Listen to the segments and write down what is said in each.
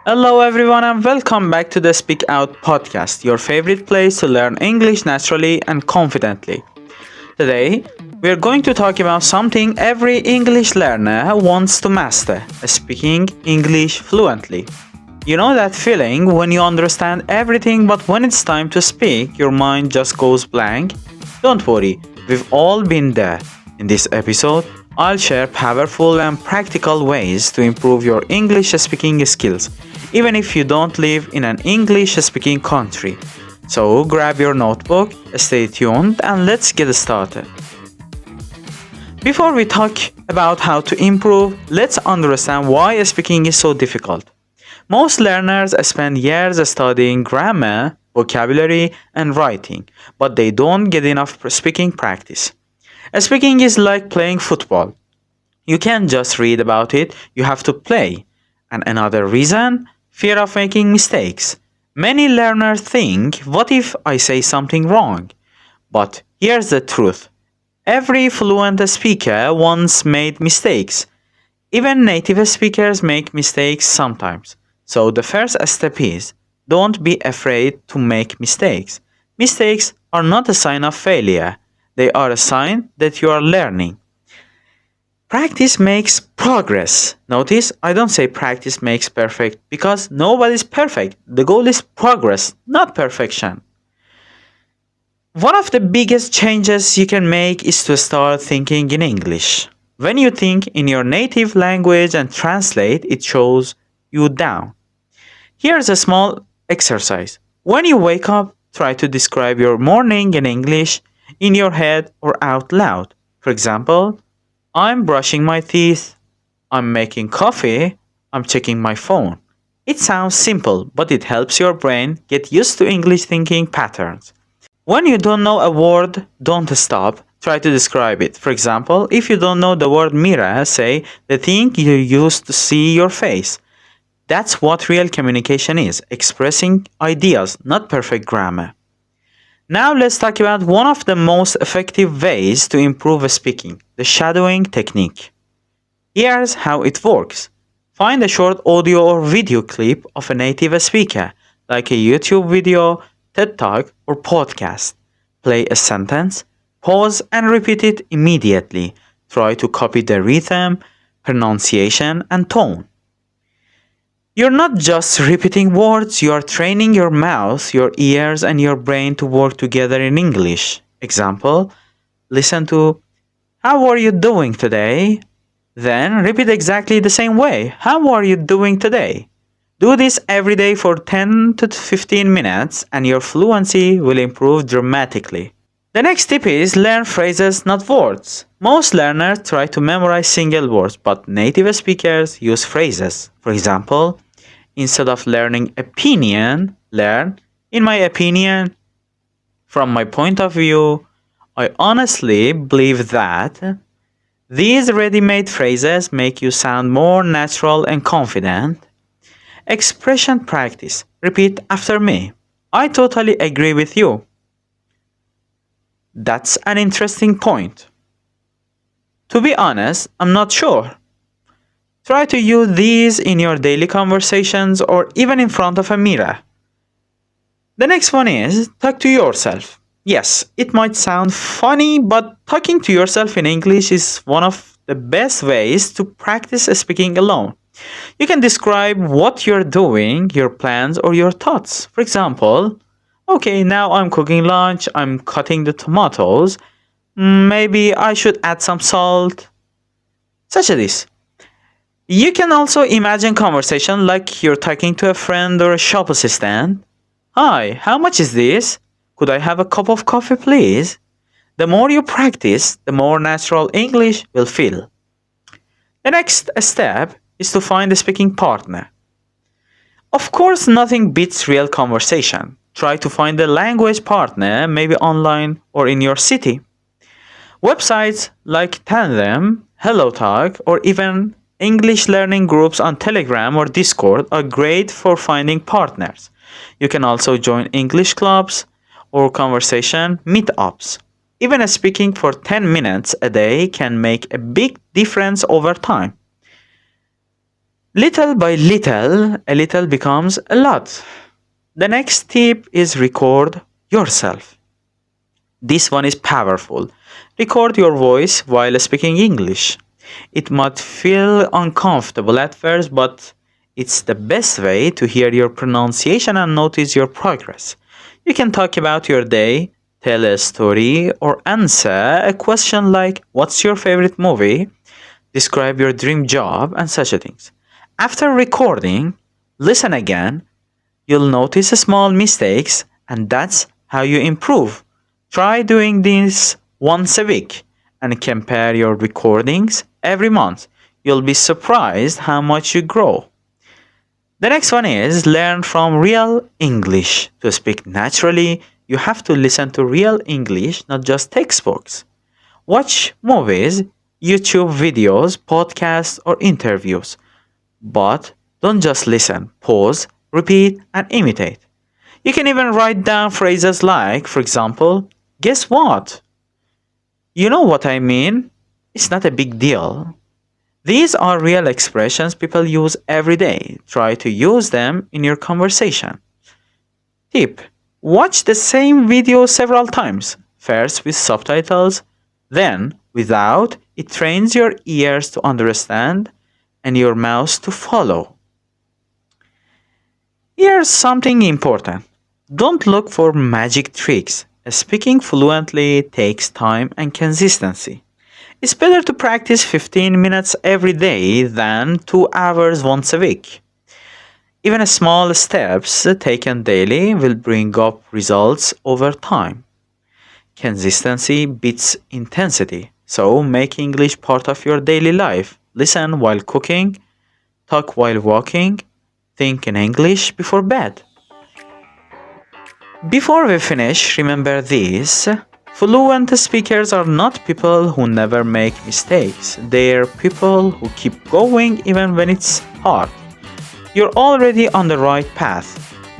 Hello, everyone, and welcome back to the Speak Out podcast, your favorite place to learn English naturally and confidently. Today, we are going to talk about something every English learner wants to master speaking English fluently. You know that feeling when you understand everything, but when it's time to speak, your mind just goes blank? Don't worry, we've all been there. In this episode, I'll share powerful and practical ways to improve your English speaking skills, even if you don't live in an English speaking country. So grab your notebook, stay tuned, and let's get started. Before we talk about how to improve, let's understand why speaking is so difficult. Most learners spend years studying grammar, vocabulary, and writing, but they don't get enough speaking practice. Speaking is like playing football. You can't just read about it, you have to play. And another reason, fear of making mistakes. Many learners think, what if I say something wrong? But here's the truth. Every fluent speaker once made mistakes. Even native speakers make mistakes sometimes. So the first step is, don't be afraid to make mistakes. Mistakes are not a sign of failure. They are a sign that you are learning. Practice makes progress. Notice, I don't say practice makes perfect because nobody's perfect. The goal is progress, not perfection. One of the biggest changes you can make is to start thinking in English. When you think in your native language and translate, it shows you down. Here's a small exercise. When you wake up, try to describe your morning in English in your head or out loud. For example, I'm brushing my teeth, I'm making coffee, I'm checking my phone. It sounds simple, but it helps your brain get used to English thinking patterns. When you don't know a word, don't stop. Try to describe it. For example, if you don't know the word mirror, say the thing you use to see your face. That's what real communication is, expressing ideas, not perfect grammar. Now let's talk about one of the most effective ways to improve speaking, the shadowing technique. Here's how it works. Find a short audio or video clip of a native speaker, like a YouTube video, TED Talk, or podcast. Play a sentence, pause, and repeat it immediately. Try to copy the rhythm, pronunciation, and tone. You're not just repeating words, you are training your mouth, your ears, and your brain to work together in English. Example, listen to, how are you doing today? Then repeat exactly the same way. How are you doing today? Do this every day for 10 to 15 minutes and your fluency will improve dramatically. The next tip is learn phrases, not words. Most learners try to memorize single words, but native speakers use phrases. For example, instead of learning opinion, learn, in my opinion, from my point of view, I honestly believe that. These ready-made phrases make you sound more natural and confident. Expression practice. Repeat after me. I totally agree with you. That's an interesting point. To be honest, I'm not sure. Try to use these in your daily conversations or even in front of a mirror. The next one is talk to yourself. Yes, it might sound funny, but talking to yourself in English is one of the best ways to practice speaking alone. You can describe what you're doing, your plans, or your thoughts. For example, okay, now I'm cooking lunch, I'm cutting the tomatoes. Maybe I should add some salt. Such as this. You can also imagine conversation like you're talking to a friend or a shop assistant. Hi, how much is this? Could I have a cup of coffee, please? The more you practice, the more natural English will feel. The next step is to find a speaking partner. Of course, nothing beats real conversation. Try to find a language partner, maybe online or in your city. Websites like Tandem, HelloTalk, or even English learning groups on Telegram or Discord are great for finding partners. You can also join English clubs or conversation meetups. Even speaking for 10 minutes a day can make a big difference over time. Little by little, a little becomes a lot. The next tip is record yourself. This one is powerful. Record your voice while speaking English. It might feel uncomfortable at first, but it's the best way to hear your pronunciation and notice your progress. You can talk about your day, tell a story, or answer a question like, "What's your favorite movie?" Describe your dream job, and such things. After recording, listen again. You'll notice small mistakes, and that's how you improve. Try doing this once a week and compare your recordings every month. You'll be surprised how much you grow. The next one is learn from real English. To speak naturally, you have to listen to real English, not just textbooks. Watch movies, YouTube videos, podcasts, or interviews. But don't just listen, pause, repeat, and imitate. You can even write down phrases like, for example, "Guess what?" You know what I mean? It's not a big deal. These are real expressions people use every day. Try to use them in your conversation. Tip: watch the same video several times, first with subtitles, then without. It trains your ears to understand and your mouth to follow. Here's something important. Don't look for magic tricks. Speaking fluently takes time and consistency. It's better to practice 15 minutes every day than 2 hours once a week. Even small steps taken daily will bring up results over time. Consistency beats intensity, so make English part of your daily life. Listen while cooking, talk while walking, think in English before bed. Before we finish, remember this. Fluent speakers are not people who never make mistakes. They're people who keep going even when it's hard. You're already on the right path.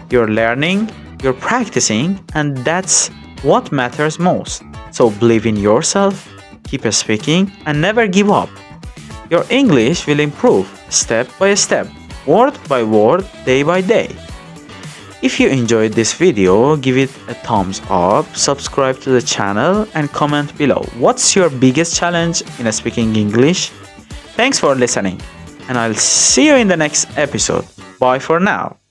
You're learning, you're practicing, and that's what matters most. So believe in yourself, keep speaking, and never give up. Your English will improve step by step, word by word, day by day. If you enjoyed this video, give it a thumbs up, subscribe to the channel, and comment below. What's your biggest challenge in speaking English? Thanks for listening, and I'll see you in the next episode. Bye for now.